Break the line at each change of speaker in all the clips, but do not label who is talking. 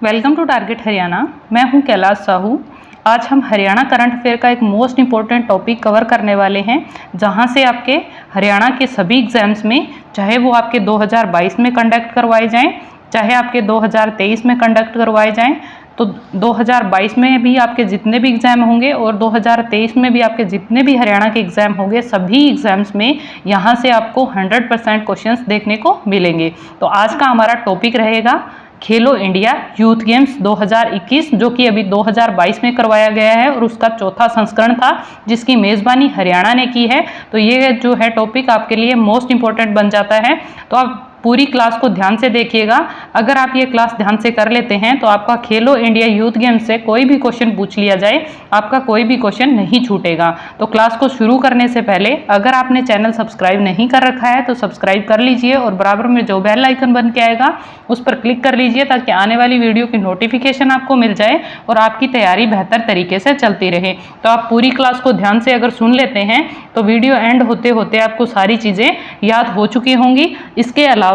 Welcome to target Haryana. मैं हूं कैलाश साहू। आज हम हरियाणा करंट अफेयर का एक मोस्ट इम्पॉर्टेंट टॉपिक कवर करने वाले हैं, जहां से आपके हरियाणा के सभी एग्जाम्स में, चाहे वो आपके 2022 में कंडक्ट करवाए जाएं, चाहे आपके 2023 में कंडक्ट करवाए जाएं, तो 2022 में भी आपके जितने भी एग्ज़ाम होंगे और 2023 में भी आपके जितने भी हरियाणा के एग्ज़ाम होंगे, सभी एग्ज़ाम्स में यहाँ से आपको 100% क्वेश्चंस देखने को मिलेंगे। तो आज का हमारा टॉपिक रहेगा खेलो इंडिया यूथ गेम्स 2021, जो कि अभी 2022 में करवाया गया है और उसका चौथा संस्करण था, जिसकी मेज़बानी हरियाणा ने की है। तो ये जो है टॉपिक आपके लिए मोस्ट इम्पॉर्टेंट बन जाता है। तो आप पूरी क्लास को ध्यान से देखिएगा। अगर आप ये क्लास ध्यान से कर लेते हैं तो आपका खेलो इंडिया यूथ गेम्स से कोई भी क्वेश्चन पूछ लिया जाए, आपका कोई भी क्वेश्चन नहीं छूटेगा। तो क्लास को शुरू करने से पहले अगर आपने चैनल सब्सक्राइब नहीं कर रखा है तो सब्सक्राइब कर लीजिए और बराबर में जो बेल आइकन बन के आएगा उस पर क्लिक कर लीजिए, ताकि आने वाली वीडियो की नोटिफिकेशन आपको मिल जाए और आपकी तैयारी बेहतर तरीके से चलती रहे। तो आप पूरी क्लास को ध्यान से अगर सुन लेते हैं तो वीडियो एंड होते होते आपको सारी चीज़ें याद हो चुकी होंगी। इसके अलावा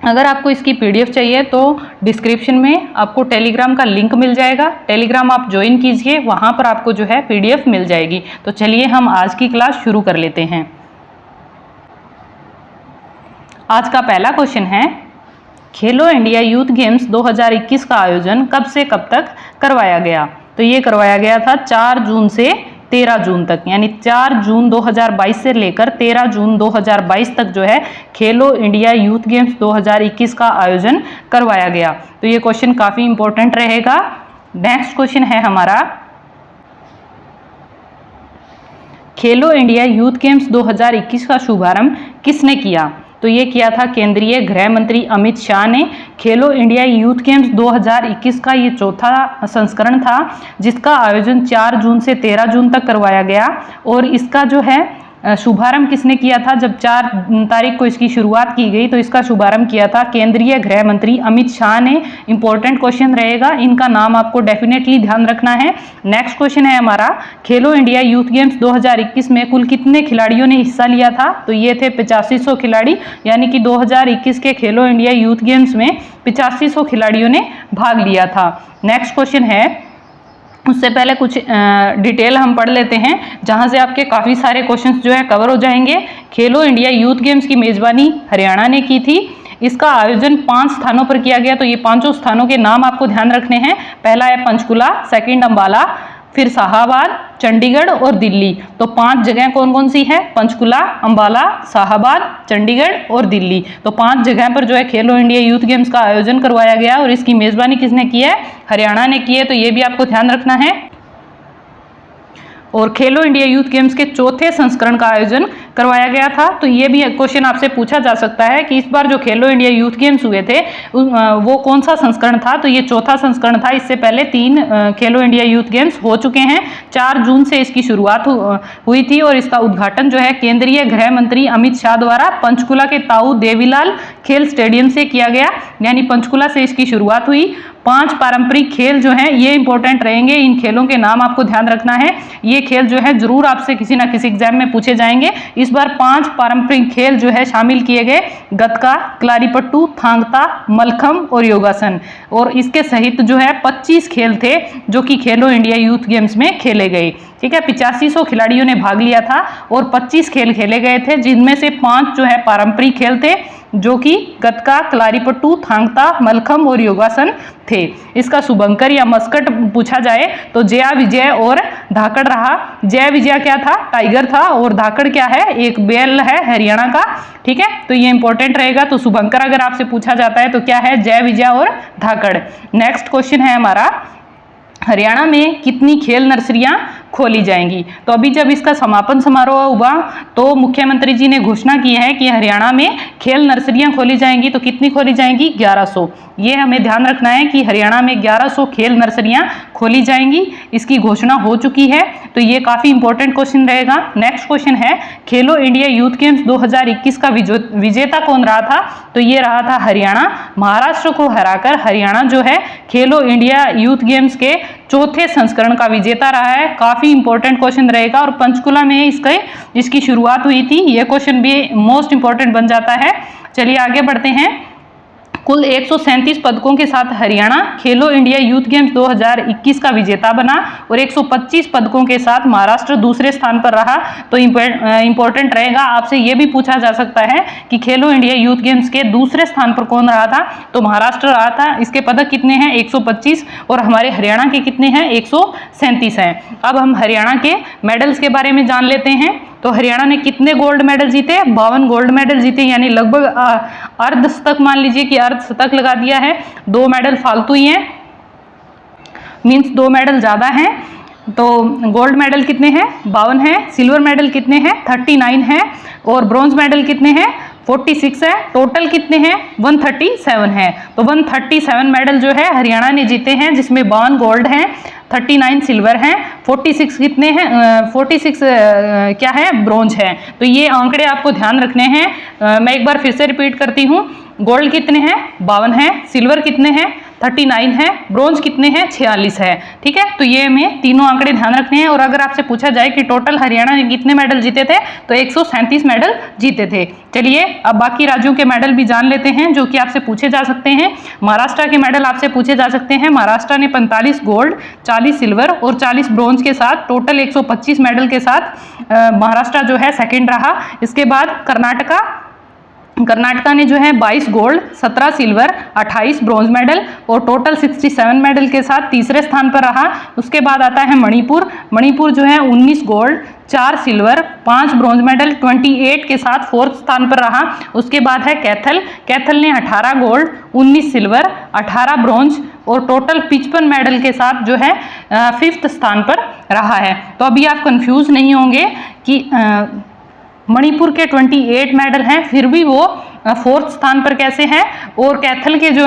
अगर आपको इसकी पीडीएफ चाहिए तो डिस्क्रिप्शन में आपको टेलीग्राम का लिंक मिल जाएगा। टेलीग्राम आप ज्वाइन कीजिए, वहाँ पर आपको जो है पीडीएफ मिल जाएगी। तो चलिए हम आज की क्लास शुरू कर लेते हैं। आज का पहला क्वेश्चन है, खेलो इंडिया यूथ गेम्स 2021 का आयोजन कब से कब तक करवाया गया? तो ये करवाया गया था 4 जून से 13 जून तक, यानी 4 जून 2022 से लेकर 13 जून 2022 तक जो है खेलो इंडिया यूथ गेम्स 2021 का आयोजन करवाया गया। तो ये क्वेश्चन काफ़ी इंपॉर्टेंट रहेगा। नेक्स्ट क्वेश्चन है हमारा, खेलो इंडिया यूथ गेम्स 2021 का शुभारंभ किसने किया? तो ये किया था केंद्रीय गृह मंत्री अमित शाह ने। खेलो इंडिया यूथ गेम्स 2021 का ये चौथा संस्करण था, जिसका आयोजन 4 जून से 13 जून तक करवाया गया। और इसका जो है शुभारंभ किसने किया था? जब 4 तारीख को इसकी शुरुआत की गई तो इसका शुभारंभ किया था केंद्रीय गृह मंत्री अमित शाह ने। इंपॉर्टेंट क्वेश्चन रहेगा, इनका नाम आपको डेफिनेटली ध्यान रखना है। नेक्स्ट क्वेश्चन है हमारा, खेलो इंडिया यूथ गेम्स 2021 में कुल कितने खिलाड़ियों ने हिस्सा लिया था? तो ये थे 8500 खिलाड़ी, यानी कि 2021 के खेलो इंडिया यूथ गेम्स में 8500 खिलाड़ियों ने भाग लिया था। नेक्स्ट क्वेश्चन है, उससे पहले कुछ डिटेल हम पढ़ लेते हैं, जहां से आपके काफ़ी सारे क्वेश्चंस जो है कवर हो जाएंगे। खेलो इंडिया यूथ गेम्स की मेज़बानी हरियाणा ने की थी। इसका आयोजन 5 स्थानों पर किया गया। तो ये 5 स्थानों के नाम आपको ध्यान रखने हैं। पहला है पंचकुला, सेकंड अंबाला, फिर शाहाबाद, चंडीगढ़ और दिल्ली। तो 5 जगह कौन कौन सी है? पंचकुला, अंबाला, शाहाबाद, चंडीगढ़ और दिल्ली। तो 5 जगह पर जो है खेलो इंडिया यूथ गेम्स का आयोजन करवाया गया और इसकी मेज़बानी किसने की है? हरियाणा ने की है। तो ये भी आपको ध्यान रखना है। और खेलो इंडिया यूथ गेम्स के चौथे संस्करण का आयोजन करवाया गया था। तो ये भी क्वेश्चन आपसे पूछा जा सकता है कि इस बार जो खेलो इंडिया यूथ गेम्स हुए थे वो कौन सा संस्करण था? तो ये चौथा संस्करण था। इससे पहले 3 खेलो इंडिया यूथ गेम्स हो चुके हैं। 4 जून से इसकी शुरुआत हुई थी और इसका उद्घाटन जो है केंद्रीय गृह मंत्री अमित शाह द्वारा पंचकुला के ताऊ देवीलाल खेल स्टेडियम से किया गया, यानी पंचकुला से इसकी शुरुआत हुई। 5 पारंपरिक खेल जो हैं ये इंपॉर्टेंट रहेंगे। इन खेलों के नाम आपको ध्यान रखना है। ये खेल जो है जरूर आपसे किसी ना किसी एग्जाम में पूछे जाएंगे। इस बार 5 पारंपरिक खेल जो है शामिल किए गए, गतका, क्लारीपट्टू, थांगता, मलखम और योगासन। और इसके सहित जो है 25 खेल थे जो कि खेलो इंडिया यूथ गेम्स में खेले गए। ठीक है, 8500 खिलाड़ियों ने भाग लिया था और 25 खेल खेले गए थे, जिनमें से 5 जो है पारंपरिक खेल थे, जो कि गतका, क्लारीपट्टू, थांगता, मलखम और योगासन थे। इसका शुभंकर या मस्कट पूछा जाए तो जया विजय और धाकड़ रहा। जया विजय क्या था? टाइगर था। और धाकड़ क्या है? एक बैल है हरियाणा का। ठीक है, तो ये इंपॉर्टेंट रहेगा। तो शुभंकर अगर आपसे पूछा जाता है तो क्या है? जय विजय और धाकड़। नेक्स्ट क्वेश्चन है हमारा, हरियाणा में कितनी खेल नर्सरियां खोली जाएंगी? तो अभी जब इसका समापन समारोह हुआ तो मुख्यमंत्री जी ने घोषणा की है कि हरियाणा में खेल नर्सरियां खोली जाएंगी। तो कितनी खोली जाएंगी? 1100। ये हमें ध्यान रखना है कि हरियाणा में 1100 खेल नर्सरियां खोली जाएंगी। इसकी घोषणा हो चुकी है। तो ये काफ़ी इंपॉर्टेंट क्वेश्चन रहेगा। नेक्स्ट क्वेश्चन है, खेलो इंडिया यूथ गेम्स 2021 का विजेता कौन रहा था? तो ये रहा था हरियाणा। महाराष्ट्र को हराकर हरियाणा जो है खेलो इंडिया यूथ गेम्स के चौथे संस्करण का विजेता रहा है। काफ़ी इंपॉर्टेंट क्वेश्चन रहेगा। और पंचकुला में इसकी शुरुआत हुई थी। यह क्वेश्चन भी मोस्ट इंपॉर्टेंट बन जाता है। चलिए आगे बढ़ते हैं। कुल 137 पदकों के साथ हरियाणा खेलो इंडिया यूथ गेम्स 2021 का विजेता बना और 125 पदकों के साथ महाराष्ट्र दूसरे स्थान पर रहा। तो इंपॉर्टेंट रहेगा, आपसे यह भी पूछा जा सकता है कि खेलो इंडिया यूथ गेम्स के दूसरे स्थान पर कौन रहा था, तो महाराष्ट्र रहा था। इसके पदक कितने हैं? 125, और हमारे हरियाणा के कितने हैं? 137 हैं। अब हम हरियाणा के मेडल्स के बारे में जान लेते हैं। तो हरियाणा ने कितने गोल्ड मेडल जीते? 52 गोल्ड मेडल जीते, यानी लगभग अर्ध शतक, मान लीजिए कि अर्ध शतक लगा दिया है। 2 मेडल फालतू ही हैं, मींस 2 मेडल ज्यादा हैं। तो गोल्ड मेडल कितने हैं? 52 हैं। सिल्वर मेडल कितने हैं? 39 हैं। और ब्रॉन्ज मेडल कितने हैं? 46 है। टोटल कितने हैं? 137 है। तो 137 मेडल जो है हरियाणा ने जीते हैं, जिसमें 52 गोल्ड हैं, 39 सिल्वर हैं, 46 कितने हैं? 46 क्या है? ब्रॉन्ज है। तो ये आंकड़े आपको ध्यान रखने हैं। मैं एक बार फिर से रिपीट करती हूँ। गोल्ड कितने हैं? 52 हैं। सिल्वर कितने हैं? 39 है। ब्रॉन्ज कितने हैं? 46 है। ठीक है, तो ये हमें तीनों आंकड़े ध्यान रखने हैं। और अगर आपसे पूछा जाए कि टोटल हरियाणा ने कितने मेडल जीते थे, तो 137 मेडल जीते थे। चलिए अब बाकी राज्यों के मेडल भी जान लेते हैं, जो कि आपसे पूछे जा सकते हैं। महाराष्ट्र के मेडल आपसे पूछे जा सकते हैं। महाराष्ट्र ने 45 गोल्ड, 40 सिल्वर और 40 ब्रॉन्ज के साथ टोटल 125 मेडल के साथ महाराष्ट्र जो है सेकंड रहा। इसके बाद कर्नाटका ने जो है 22 गोल्ड, 17 सिल्वर, 28 ब्रॉन्ज मेडल और टोटल 67 मेडल के साथ तीसरे स्थान पर रहा। उसके बाद आता है मणिपुर जो है 19 गोल्ड, 4 सिल्वर, 5 ब्रॉन्ज मेडल, 28 के साथ फोर्थ स्थान पर रहा। उसके बाद है कैथल ने 18 गोल्ड, 19 सिल्वर, 18 ब्रॉन्ज और टोटल 55 मेडल के साथ जो है 5th स्थान पर रहा है। तो अभी आप कंफ्यूज नहीं होंगे कि मणिपुर के 28 मेडल हैं, फिर भी वो 4th स्थान पर कैसे हैं। और कैथल के जो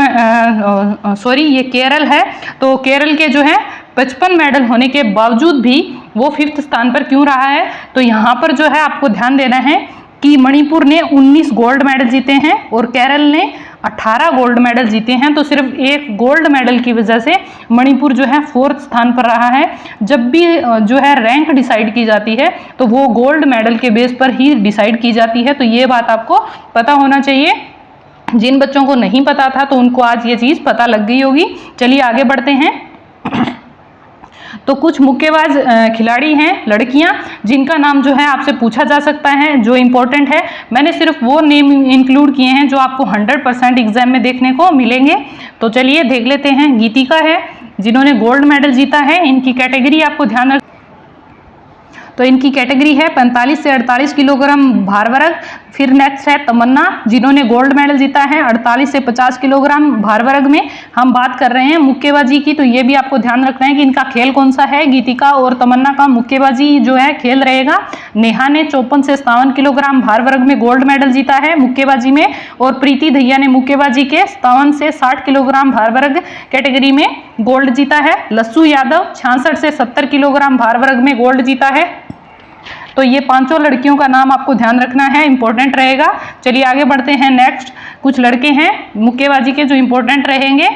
ये केरल है, तो केरल के जो है 55 मेडल होने के बावजूद भी वो 5th स्थान पर क्यों रहा है। तो यहाँ पर जो है आपको ध्यान देना है कि मणिपुर ने 19 गोल्ड मेडल जीते हैं और केरल ने 18 गोल्ड मेडल जीते हैं। तो सिर्फ एक गोल्ड मेडल की वजह से मणिपुर जो है 4th स्थान पर रहा है। जब भी जो है रैंक डिसाइड की जाती है, तो वो गोल्ड मेडल के बेस पर ही डिसाइड की जाती है। तो ये बात आपको पता होना चाहिए। जिन बच्चों को नहीं पता था, तो उनको आज ये चीज़ पता लग गई होगी। चलिए आगे बढ़ते हैं। तो कुछ मुक्केबाज खिलाड़ी हैं, लड़कियां, जिनका नाम जो है आपसे पूछा जा सकता है, जो इम्पोर्टेंट है। मैंने सिर्फ वो नेम इंक्लूड किए हैं जो आपको 100% एग्जाम में देखने को मिलेंगे। तो चलिए देख लेते हैं। गीतिका है, जिन्होंने गोल्ड मेडल जीता है। इनकी कैटेगरी आपको ध्यान रख, तो इनकी कैटेगरी है 45 से 48 किलोग्राम भार वर्ग। फिर नेक्स्ट है तमन्ना, जिन्होंने गोल्ड मेडल जीता है 48 से 50 किलोग्राम भार वर्ग में। हम बात कर रहे हैं मुक्केबाजी की, तो ये भी आपको ध्यान रखना है कि इनका खेल कौन सा है। गीतिका और तमन्ना का मुक्केबाजी जो है खेल रहेगा। नेहा ने 54 से 57 किलोग्राम भार वर्ग में गोल्ड मेडल जीता है मुक्केबाजी में। और प्रीति दहिया ने मुक्केबाजी के 57 से 60 किलोग्राम भार वर्ग कैटेगरी में गोल्ड जीता है। लस्सू यादव 66 से 70 किलोग्राम भार वर्ग में गोल्ड जीता है। तो ये पांचों लड़कियों का नाम आपको ध्यान रखना है, इंपॉर्टेंट रहेगा। चलिए आगे बढ़ते हैं। नेक्स्ट कुछ लड़के हैं मुक्केबाजी के जो इंपॉर्टेंट रहेंगे।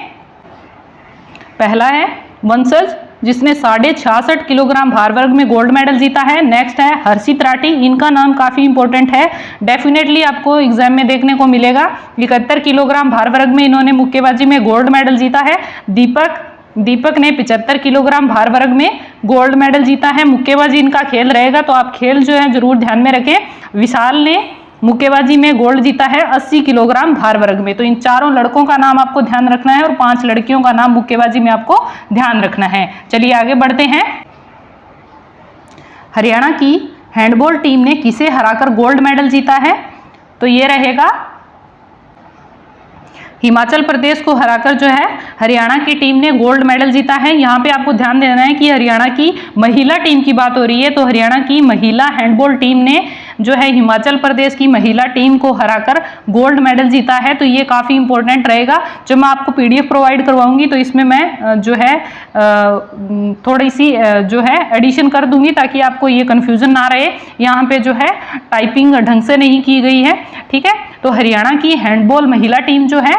पहला है वंशज, जिसने 66.5 किलोग्राम भार वर्ग में गोल्ड मेडल जीता है। नेक्स्ट है हर्षित राठी, इनका नाम काफी इंपॉर्टेंट है, डेफिनेटली आपको एग्जाम में देखने को मिलेगा। 71 किलोग्राम भार वर्ग में इन्होंने मुक्केबाजी में गोल्ड मेडल जीता है। दीपक ने 75 किलोग्राम भार वर्ग में गोल्ड मेडल जीता है। मुक्केबाजी इनका खेल रहेगा, तो आप खेल जो है जरूर ध्यान में रखें। विशाल ने मुक्केबाजी में गोल्ड जीता है 80 किलोग्राम भार वर्ग में। तो इन चारों लड़कों का नाम आपको ध्यान रखना है और 5 लड़कियों का नाम मुक्केबाजी में आपको ध्यान रखना है। चलिए आगे बढ़ते हैं। हरियाणा की हैंडबॉल टीम ने किसे हराकर गोल्ड मेडल जीता है? तो ये रहेगा हिमाचल प्रदेश को हराकर जो है हरियाणा की टीम ने गोल्ड मेडल जीता है। यहाँ पे आपको ध्यान देना है कि हरियाणा की महिला टीम की बात हो रही है। तो हरियाणा की महिला हैंडबॉल टीम ने जो है हिमाचल प्रदेश की महिला टीम को हराकर गोल्ड मेडल जीता है। तो ये काफ़ी इंपॉर्टेंट रहेगा। जो मैं आपको PDF प्रोवाइड करवाऊंगी, तो इसमें मैं जो है थोड़ी सी जो है एडिशन कर दूंगी, ताकि आपको ये कन्फ्यूजन ना रहे। यहाँ पे जो है टाइपिंग ढंग से नहीं की गई है, ठीक है। तो हरियाणा की हैंडबॉल महिला टीम जो है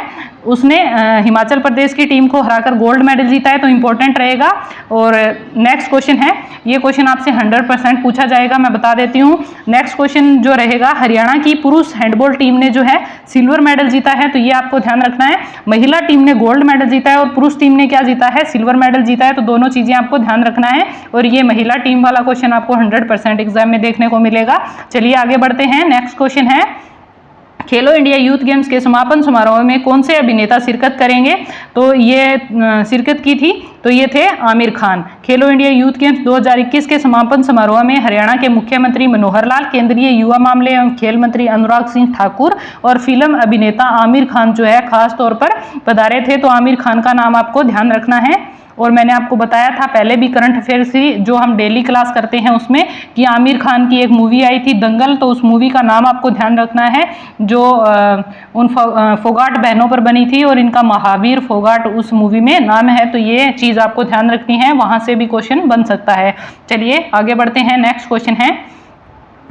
उसने हिमाचल प्रदेश की टीम को हराकर गोल्ड मेडल जीता है, तो इंपॉर्टेंट रहेगा। और नेक्स्ट क्वेश्चन है, ये क्वेश्चन आपसे 100% पूछा जाएगा, मैं बता देती हूँ। नेक्स्ट क्वेश्चन जो रहेगा, हरियाणा की पुरुष हैंडबॉल टीम ने जो है सिल्वर मेडल जीता है, तो ये आपको ध्यान रखना है। महिला टीम ने गोल्ड मेडल जीता है और पुरुष टीम ने क्या जीता है, सिल्वर मेडल जीता है, तो दोनों चीजें आपको ध्यान रखना है। और ये महिला टीम वाला क्वेश्चन आपको 100% एग्जाम में देखने को मिलेगा। चलिए आगे बढ़ते हैं। नेक्स्ट क्वेश्चन है, खेलो इंडिया यूथ गेम्स के समापन समारोह में कौन से अभिनेता शिरकत करेंगे, तो ये शिरकत की थी, तो ये थे आमिर खान। खेलो इंडिया यूथ गेम्स 2021 के समापन समारोह में हरियाणा के मुख्यमंत्री मनोहर लाल, केंद्रीय युवा मामले एवं खेल मंत्री अनुराग सिंह ठाकुर और फिल्म अभिनेता आमिर खान जो है खास तौर पर पधारे थे, तो आमिर खान का नाम आपको ध्यान रखना है। और मैंने आपको बताया था पहले भी करंट अफेयर्स की जो हम डेली क्लास करते हैं उसमें, कि आमिर खान की एक मूवी आई थी दंगल, तो उस मूवी का नाम आपको ध्यान रखना है जो उन फोगाट बहनों पर बनी थी और इनका महावीर फोगाट उस मूवी में नाम है, तो ये चीज़ आपको ध्यान रखनी है, वहां से भी क्वेश्चन बन सकता है। चलिए आगे बढ़ते हैं। नेक्स्ट क्वेश्चन है,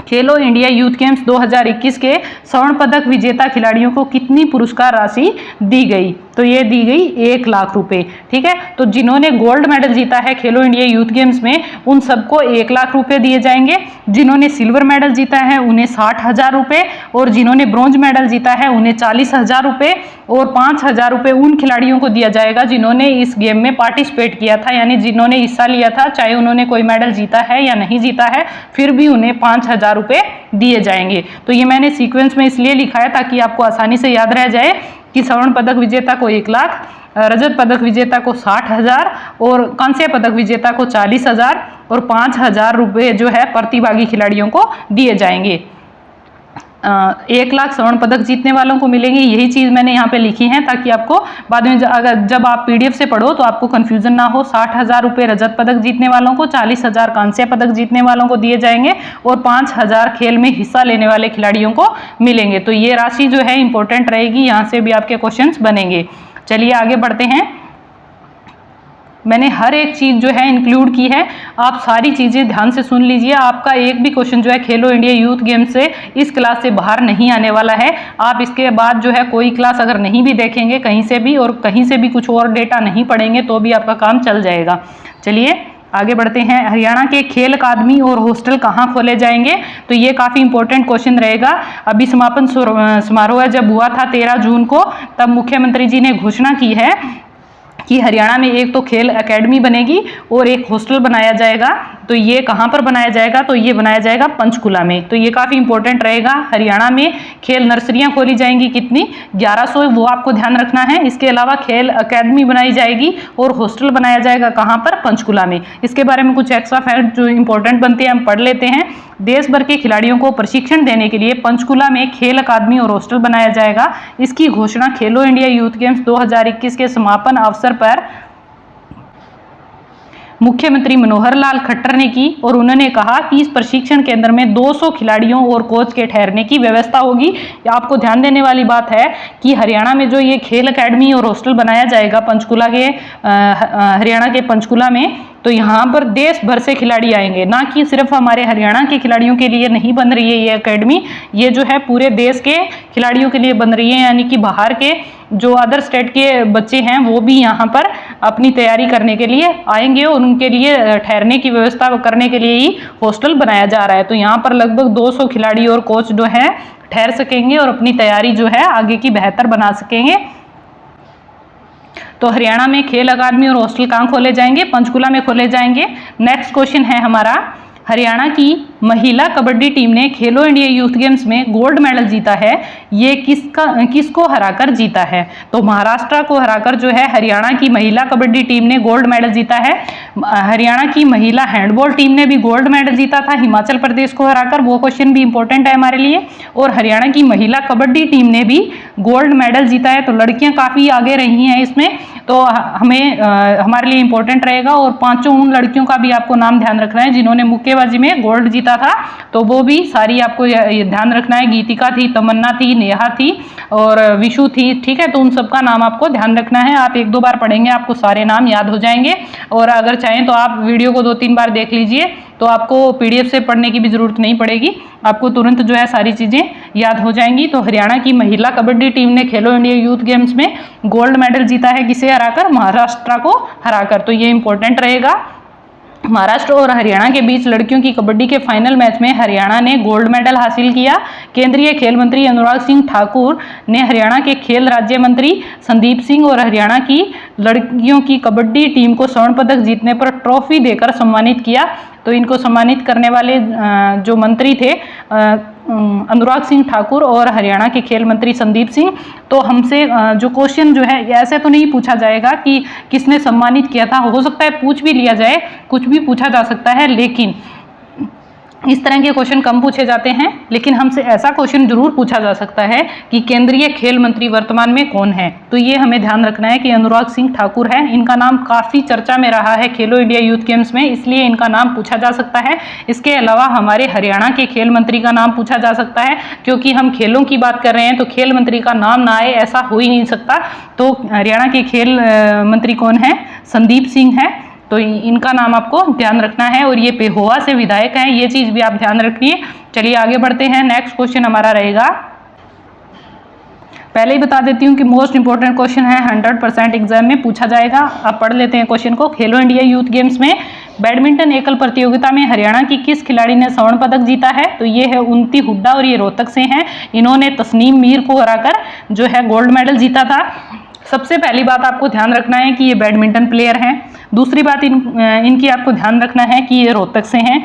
खेलो इंडिया यूथ गेम्स 2021 के स्वर्ण पदक विजेता खिलाड़ियों को कितनी पुरस्कार राशि दी गई, तो ये दी गई 1 लाख रुपए। ठीक है, तो जिन्होंने गोल्ड मेडल जीता है खेलो इंडिया यूथ गेम्स में उन सबको 1 लाख रुपए दिए जाएंगे, जिन्होंने सिल्वर मेडल जीता है उन्हें 60,000 रुपए, और जिन्होंने ब्रॉन्ज मेडल जीता है उन्हें 40,000 रुपए, और 5,000 रुपए उन खिलाड़ियों को दिया जाएगा जिन्होंने इस गेम में पार्टिसिपेट किया था, यानी जिन्होंने हिस्सा लिया था, चाहे उन्होंने कोई मेडल जीता है या नहीं जीता है, फिर भी उन्हें 5,000 रुपए दिए जाएंगे। तो ये मैंने सीक्वेंस में इसलिए लिखा है ताकि आपको आसानी से याद रह जाए कि स्वर्ण पदक विजेता को 1 लाख, रजत पदक विजेता को 60,000 और कांस्य पदक विजेता को 40,000 और 5,000 रुपए जो है प्रतिभागी खिलाड़ियों को दिए जाएंगे। 1 लाख स्वर्ण पदक जीतने वालों को मिलेंगे, यही चीज मैंने यहाँ पे लिखी है ताकि आपको बाद में अगर जब आप पीडीएफ से पढ़ो तो आपको कंफ्यूजन ना हो। 60,000 रुपए रजत पदक जीतने वालों को, 40,000 कांस्य पदक जीतने वालों को दिए जाएंगे और 5,000 खेल में हिस्सा लेने वाले खिलाड़ियों को मिलेंगे। तो ये राशि जो है इंपॉर्टेंट रहेगी, यहाँ से भी आपके क्वेश्चन बनेंगे। चलिए आगे बढ़ते हैं। मैंने हर एक चीज जो है इंक्लूड की है, आप सारी चीजें ध्यान से सुन लीजिए। आपका एक भी क्वेश्चन जो है खेलो इंडिया यूथ गेम्स से इस क्लास से बाहर नहीं आने वाला है। आप इसके बाद जो है कोई क्लास अगर नहीं भी देखेंगे कहीं से भी और कहीं से भी कुछ और डेटा नहीं पढ़ेंगे तो भी आपका काम चल जाएगा। चलिए आगे बढ़ते हैं। हरियाणा के खेल अकादमी और हॉस्टल कहाँ खोले जाएंगे, तो ये काफी इंपॉर्टेंट क्वेश्चन रहेगा। अभी समापन समारोह जब हुआ था 13 जून को, तब मुख्यमंत्री जी ने घोषणा की है कि हरियाणा में एक तो खेल एकेडमी बनेगी और एक हॉस्टल बनाया जाएगा। तो ये कहाँ पर बनाया जाएगा, तो ये बनाया जाएगा पंचकुला में। तो ये काफ़ी इंपॉर्टेंट रहेगा। हरियाणा में खेल नर्सरियाँ खोली जाएंगी, कितनी 1100, वो आपको ध्यान रखना है। इसके अलावा खेल एकेडमी बनाई जाएगी और हॉस्टल बनाया जाएगा कहाँ पर, पंचकुला में। इसके बारे में कुछ एक्स्ट्रा फैक्ट जो इंपॉर्टेंट बनते हैं हम पढ़ लेते हैं। देश भर के खिलाड़ियों को प्रशिक्षण देने के लिए पंचकुला में खेल अकादमी और हॉस्टल बनाया जाएगा। इसकी घोषणा खेलो इंडिया यूथ गेम्स 2021 के समापन अवसर पर मुख्यमंत्री मनोहर लाल खट्टर ने की और उन्होंने कहा कि इस प्रशिक्षण केंद्र में 200 खिलाड़ियों और कोच के ठहरने की व्यवस्था होगी। आपको ध्यान देने वाली बात है कि हरियाणा में जो ये खेल एकेडमी और हॉस्टल बनाया जाएगा पंचकुला के हरियाणा के पंचकुला में, तो यहाँ पर देश भर से खिलाड़ी आएंगे, ना कि सिर्फ हमारे हरियाणा के खिलाड़ियों के लिए नहीं बन रही है ये एकेडमी। ये जो है पूरे देश के खिलाड़ियों के लिए बन रही है, यानी कि बाहर के जो अदर स्टेट के बच्चे हैं वो भी यहाँ पर अपनी तैयारी करने के लिए आएंगे और उनके लिए ठहरने की व्यवस्था करने के लिए ही हॉस्टल बनाया जा रहा है। तो यहाँ पर लगभग 200 खिलाड़ी और कोच जो है ठहर सकेंगे और अपनी तैयारी जो है आगे की बेहतर बना सकेंगे। तो हरियाणा में खेल अकादमी और हॉस्टल कहाँ खोले जाएंगे, पंचकुला में खोले जाएंगे। नेक्स्ट क्वेश्चन है हमारा, हरियाणा की महिला कबड्डी टीम ने खेलो इंडिया यूथ गेम्स में गोल्ड मेडल जीता है, ये किसको हराकर जीता है, तो महाराष्ट्र को हराकर जो है हरियाणा की महिला कबड्डी टीम ने गोल्ड मेडल जीता है। हरियाणा की महिला हैंडबॉल टीम ने भी गोल्ड मेडल जीता था हिमाचल प्रदेश को हराकर, वो क्वेश्चन भी इंपॉर्टेंट है हमारे लिए। और हरियाणा की महिला कबड्डी टीम ने भी गोल्ड मेडल जीता है, तो लड़कियां काफ़ी आगे रही हैं इसमें, तो हमें हमारे लिए इंपॉर्टेंट रहेगा। और 5 उन लड़कियों का भी आपको नाम ध्यान रखना है जिन्होंने मुक्केबाजी में गोल्ड जीता जीता था, तो वो भी सारी आपको ये ध्यान रखना है। गीतिका थी, तमन्ना थी, नेहा थी और विशु थी, ठीक है। तो उन सबका नाम आपको ध्यान रखना है। आप 1-2 बार पढ़ेंगे आपको सारे नाम याद हो जाएंगे, और अगर चाहें तो आप वीडियो को 2-3 बार देख लीजिए, तो आपको PDF से पढ़ने की भी जरूरत नहीं पड़ेगी, आपको तुरंत जो है सारी चीजें याद हो जाएंगी। तो हरियाणा की महिला कबड्डी टीम ने खेलो इंडिया यूथ गेम्स में गोल्ड मेडल जीता है, किसे हराकर? महाराष्ट्र को हराकर। तो ये इंपॉर्टेंट रहेगा। महाराष्ट्र और हरियाणा के बीच लड़कियों की कबड्डी के फाइनल मैच में हरियाणा ने गोल्ड मेडल हासिल किया। केंद्रीय खेल मंत्री अनुराग सिंह ठाकुर ने हरियाणा के खेल राज्य मंत्री संदीप सिंह और हरियाणा की लड़कियों की कबड्डी टीम को स्वर्ण पदक जीतने पर ट्रॉफी देकर सम्मानित किया। तो इनको सम्मानित करने वाले जो मंत्री थे अनुराग सिंह ठाकुर और हरियाणा के खेल मंत्री संदीप सिंह। तो हमसे जो क्वेश्चन जो है ऐसे तो नहीं पूछा जाएगा कि किसने सम्मानित किया था, हो सकता है पूछ भी लिया जाए, कुछ भी पूछा जा सकता है, लेकिन इस तरह के क्वेश्चन कम पूछे जाते हैं। लेकिन हमसे ऐसा क्वेश्चन जरूर पूछा जा सकता है कि केंद्रीय खेल मंत्री वर्तमान में कौन है। तो ये हमें ध्यान रखना है कि अनुराग सिंह ठाकुर है। इनका नाम काफ़ी चर्चा में रहा है खेलो इंडिया यूथ गेम्स में, इसलिए इनका नाम पूछा जा सकता है। इसके अलावा हमारे हरियाणा के खेल मंत्री का नाम पूछा जा सकता है, क्योंकि हम खेलों की बात कर रहे हैं, तो खेल मंत्री का नाम ना आए ऐसा हो ही नहीं सकता। तो हरियाणा के खेल मंत्री कौन है? संदीप सिंह है। तो इनका नाम आपको ध्यान रखना है, और ये पेहोवा से विधायक हैं, ये चीज भी आप ध्यान रखिए। चलिए आगे बढ़ते हैं। नेक्स्ट क्वेश्चन हमारा रहेगा, पहले ही बता देती हूँ कि मोस्ट इंपोर्टेंट क्वेश्चन है, 100% एग्जाम में पूछा जाएगा। आप पढ़ लेते हैं क्वेश्चन को। खेलो इंडिया यूथ गेम्स में बैडमिंटन एकल प्रतियोगिता में हरियाणा की किस खिलाड़ी ने स्वर्ण पदक जीता है? तो ये है उन्नति हुड्डा, और ये रोहतक से हैं। इन्होंने तस्नीम मीर को हराकर जो है गोल्ड मेडल जीता था। सबसे पहली बात आपको ध्यान रखना है कि ये बैडमिंटन प्लेयर हैं। दूसरी बात इनकी आपको ध्यान रखना है कि ये रोहतक से हैं।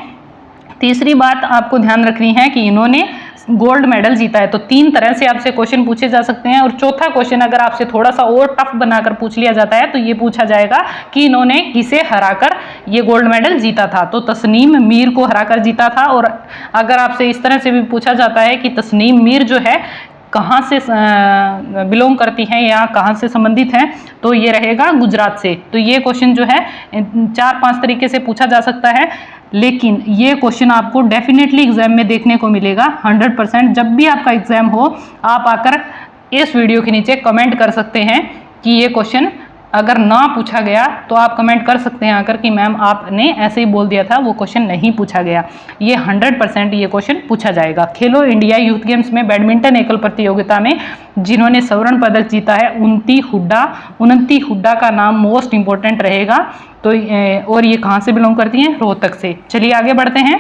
तीसरी बात आपको ध्यान रखनी है कि इन्होंने गोल्ड मेडल जीता है। तो 3 तरह से आपसे क्वेश्चन पूछे जा सकते हैं। और चौथा क्वेश्चन अगर आपसे थोड़ा सा और टफ बनाकर पूछ लिया जाता है, तो ये पूछा जाएगा कि इन्होंने किसे हराकर ये गोल्ड मेडल जीता था। तो तस्नीम मीर को हराकर जीता था। और अगर आपसे इस तरह से भी पूछा जाता है कि तस्नीम मीर जो है कहाँ से बिलोंग करती हैं या कहाँ से संबंधित हैं, तो ये रहेगा गुजरात से। तो ये क्वेश्चन जो है 4-5 तरीके से पूछा जा सकता है, लेकिन ये क्वेश्चन आपको डेफिनेटली एग्जाम में देखने को मिलेगा 100%। जब भी आपका एग्जाम हो, आप आकर इस वीडियो के नीचे कमेंट कर सकते हैं कि ये क्वेश्चन अगर ना पूछा गया, तो आप कमेंट कर सकते हैं आकर कि मैम आपने ऐसे ही बोल दिया था, वो क्वेश्चन नहीं पूछा गया। ये 100% ये क्वेश्चन पूछा जाएगा। खेलो इंडिया यूथ गेम्स में बैडमिंटन एकल प्रतियोगिता में जिन्होंने स्वर्ण पदक जीता है उन्नति हुड्डा का नाम मोस्ट इंपॉर्टेंट रहेगा। तो और ये कहाँ से बिलोंग करती हैं? रोहतक से। चलिए आगे बढ़ते हैं।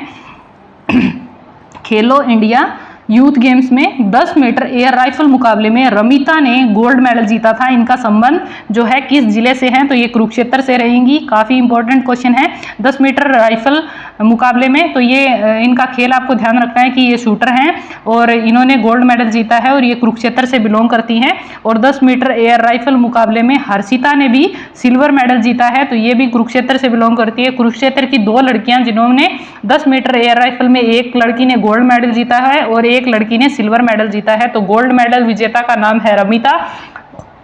खेलो इंडिया यूथ गेम्स में 10 मीटर एयर राइफल मुकाबले में रमिता ने गोल्ड मेडल जीता था। इनका संबंध जो है किस जिले से है? तो ये कुरुक्षेत्र से रहेंगी। काफ़ी इंपॉर्टेंट क्वेश्चन है। 10 मीटर राइफल मुकाबले में तो ये इनका खेल आपको ध्यान रखना है कि ये शूटर हैं और इन्होंने गोल्ड मेडल जीता है और ये कुरुक्षेत्र से बिलोंग करती हैं। और 10 मीटर एयर राइफल मुकाबले में हर्षिता ने भी सिल्वर मेडल जीता है, तो ये भी कुरुक्षेत्र से बिलोंग करती है। कुरुक्षेत्र की 2 लड़कियां जिन्होंने 10 मीटर एयर राइफल में, एक लड़की ने गोल्ड मेडल जीता है और एक लड़की ने सिल्वर मेडल जीता है। तो गोल्ड मेडल विजेता का नाम है रमिता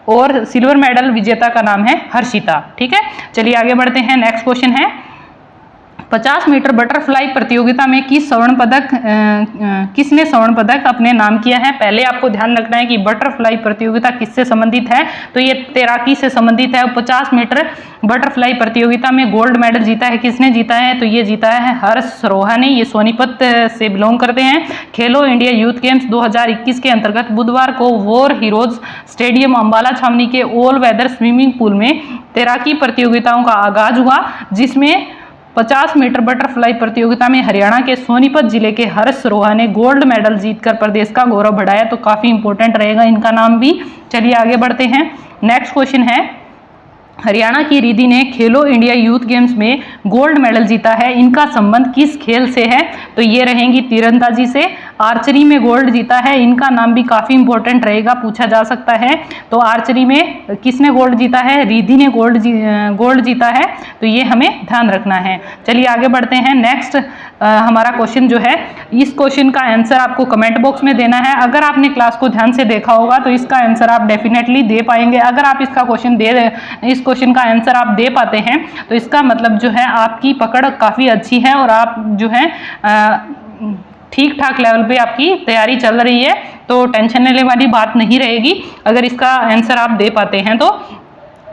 और सिल्वर मेडल विजेता का नाम है हर्षिता। ठीक है, चलिए आगे बढ़ते हैं। नेक्स्ट क्वेश्चन है 50 मीटर बटरफ्लाई प्रतियोगिता में किसने स्वर्ण पदक अपने नाम किया है? पहले आपको ध्यान रखना है कि बटरफ्लाई प्रतियोगिता किससे संबंधित है, तो ये तैराकी से संबंधित है। 50 मीटर बटरफ्लाई प्रतियोगिता में गोल्ड मेडल जीता है, किसने जीता है? तो ये जीता है हर्ष सरोहा ने। ये सोनीपत से बिलोंग करते हैं। खेलो इंडिया यूथ गेम्स 2021 के अंतर्गत बुधवार को वॉर हीरोज स्टेडियम अंबाला छावनी के ऑल वेदर स्विमिंग पूल में तैराकी प्रतियोगिताओं का आगाज हुआ, जिसमें 50 मीटर बटरफ्लाई प्रतियोगिता में हरियाणा के सोनीपत जिले के हर्ष सरोहा ने गोल्ड मेडल जीतकर प्रदेश का गौरव बढ़ाया। तो काफी इंपॉर्टेंट रहेगा इनका नाम भी। चलिए आगे बढ़ते हैं। नेक्स्ट क्वेश्चन है हरियाणा की रिधि ने खेलो इंडिया यूथ गेम्स में गोल्ड मेडल जीता है, इनका संबंध किस खेल से है? तो ये रहेंगी तीरंदाजी से। आर्चरी में गोल्ड जीता है, इनका नाम भी काफ़ी इंपॉर्टेंट रहेगा, पूछा जा सकता है। तो आर्चरी में किसने गोल्ड जीता है? रिद्धि ने गोल्ड जीता है, तो ये हमें ध्यान रखना है। चलिए आगे बढ़ते हैं। नेक्स्ट हमारा क्वेश्चन जो है, इस क्वेश्चन का आंसर आपको कमेंट बॉक्स में देना है। अगर आपने क्लास को ध्यान से देखा होगा तो इसका आंसर आप डेफिनेटली दे पाएंगे। अगर आप इस क्वेश्चन का आंसर आप दे पाते हैं तो इसका मतलब जो है आपकी पकड़ काफ़ी अच्छी है और आप जो है ठीक ठाक लेवल पे आपकी तैयारी चल रही है, तो टेंशन लेने वाली बात नहीं रहेगी अगर इसका आंसर आप दे पाते हैं तो।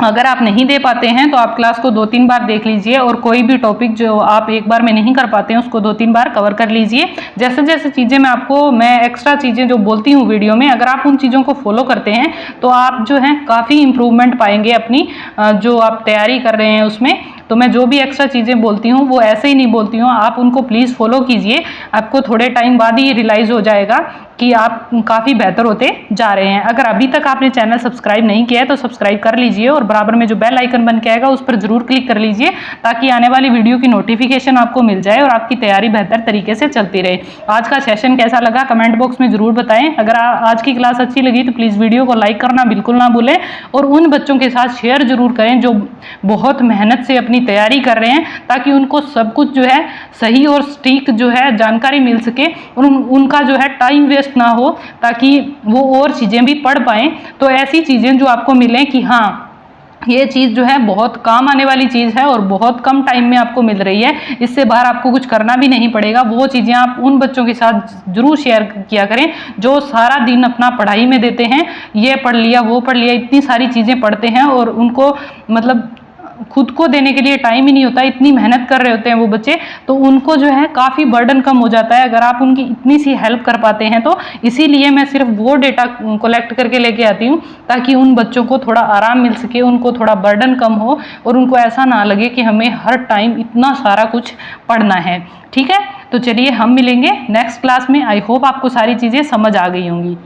अगर आप नहीं दे पाते हैं तो आप क्लास को 2-3 बार देख लीजिए और कोई भी टॉपिक जो आप एक बार में नहीं कर पाते हैं उसको 2-3 बार कवर कर लीजिए। जैसे जैसे चीज़ें मैं एक्स्ट्रा चीज़ें जो बोलती हूँ वीडियो में, अगर आप उन चीज़ों को फॉलो करते हैं तो आप जो है काफ़ी इम्प्रूवमेंट पाएंगे अपनी जो आप तैयारी कर रहे हैं उसमें। तो मैं जो भी एक्स्ट्रा चीज़ें बोलती हूँ वो ऐसे ही नहीं बोलती हूँ, आप उनको प्लीज़ फॉलो कीजिए। आपको थोड़े टाइम बाद ही रियलाइज़ हो जाएगा कि आप काफ़ी बेहतर होते जा रहे हैं। अगर अभी तक आपने चैनल सब्सक्राइब नहीं किया है तो सब्सक्राइब कर लीजिए और बराबर में जो बेल आइकन बन के आएगा उस पर जरूर क्लिक कर लीजिए ताकि आने वाली वीडियो की नोटिफिकेशन आपको मिल जाए और आपकी तैयारी बेहतर तरीके से चलती रहे। आज का सेशन कैसा लगा कमेंट बॉक्स में जरूर बताएं। अगर आज की क्लास अच्छी लगी तो प्लीज़ वीडियो को लाइक करना बिल्कुल ना भूलें और उन बच्चों के साथ शेयर जरूर करें जो बहुत मेहनत से अपनी तैयारी कर रहे हैं, ताकि उनको सब कुछ जो है सही और सटीक जो है जानकारी मिल सके और उनका जो है टाइम वेस्ट ना हो, ताकि वो और चीज़ें भी पढ़ पाएँ। तो ऐसी चीज़ें जो आपको मिलें कि हाँ ये चीज़ जो है बहुत काम आने वाली चीज़ है और बहुत कम टाइम में आपको मिल रही है, इससे बाहर आपको कुछ करना भी नहीं पड़ेगा, वो चीज़ें आप उन बच्चों के साथ जरूर शेयर किया करें जो सारा दिन अपना पढ़ाई में देते हैं। ये पढ़ लिया वो पढ़ लिया, इतनी सारी चीज़ें पढ़ते हैं और उनको मतलब खुद को देने के लिए टाइम ही नहीं होता, इतनी मेहनत कर रहे होते हैं वो बच्चे, तो उनको जो है काफ़ी बर्डन कम हो जाता है अगर आप उनकी इतनी सी हेल्प कर पाते हैं तो। इसीलिए मैं सिर्फ वो डेटा कलेक्ट करके लेके आती हूँ ताकि उन बच्चों को थोड़ा आराम मिल सके, उनको थोड़ा बर्डन कम हो और उनको ऐसा ना लगे कि हमें हर टाइम इतना सारा कुछ पढ़ना है। ठीक है, तो चलिए हम मिलेंगे नेक्स्ट क्लास में। आई होप आपको सारी चीज़ें समझ आ गई होंगी।